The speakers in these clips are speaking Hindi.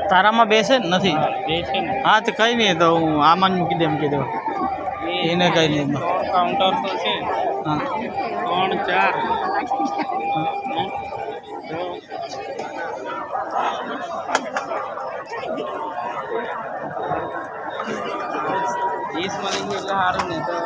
तारा में बेसे नहीं हाँ तो कहीं नहीं तो आम मूकी दे मूकी दे इन्हें कहीं नहीं काउंटर तो है हाँ 3 4 20 મળીને એટલે સારું ને તો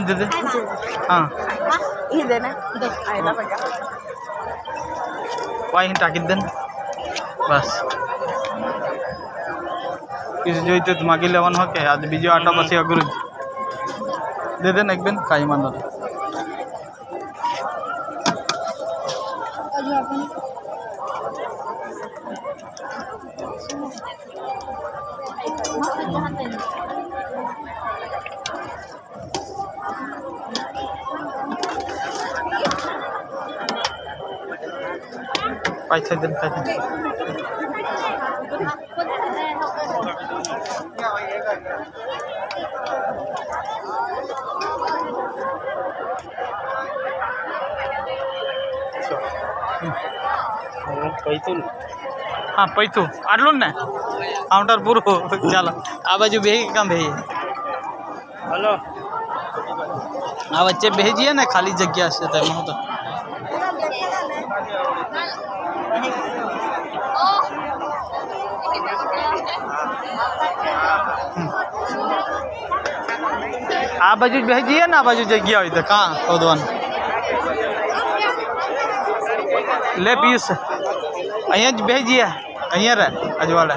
दे हाँ वाई टाकिद्दन बस किसी जो तो मागे लेवन हो के आज बीजो आटो बस अगुरु दे देना एक दिन कहीं मान दो पैसा दिन हाँ पैतु आटलू ने काउंटर पूरा चलो आ बाजू बेही काम भेजिए हेलो आ बच्चे भेजिए ना खाली जगह से तो आ बाजू भेजिए ना बाजू जगह हुई तो कहाँ उदवन ले पीस अँ भेजिए अँ रे अजवाड़ा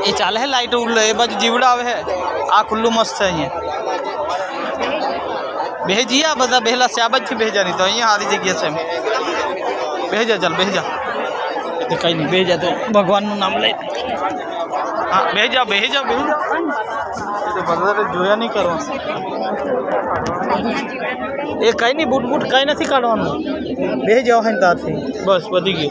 ये चाले है लाइट उड़ ये बाजू जीवड़ा आवे है आ खुल्लू मस्त है अँ भेजिए बता बेहला से आबाज थी भेजा नहीं तो अँ आधी जगह से भेजा चल भेजा तो कहीं नहीं भेजा तो भगवान नाम ले हाँ भेजा भेजा भेजा तो बदला जोया नहीं करो ये कहीं नहीं बूट बूट कहीं नहीं काढ़वा भेज जाओ है तारथी बस वधी गई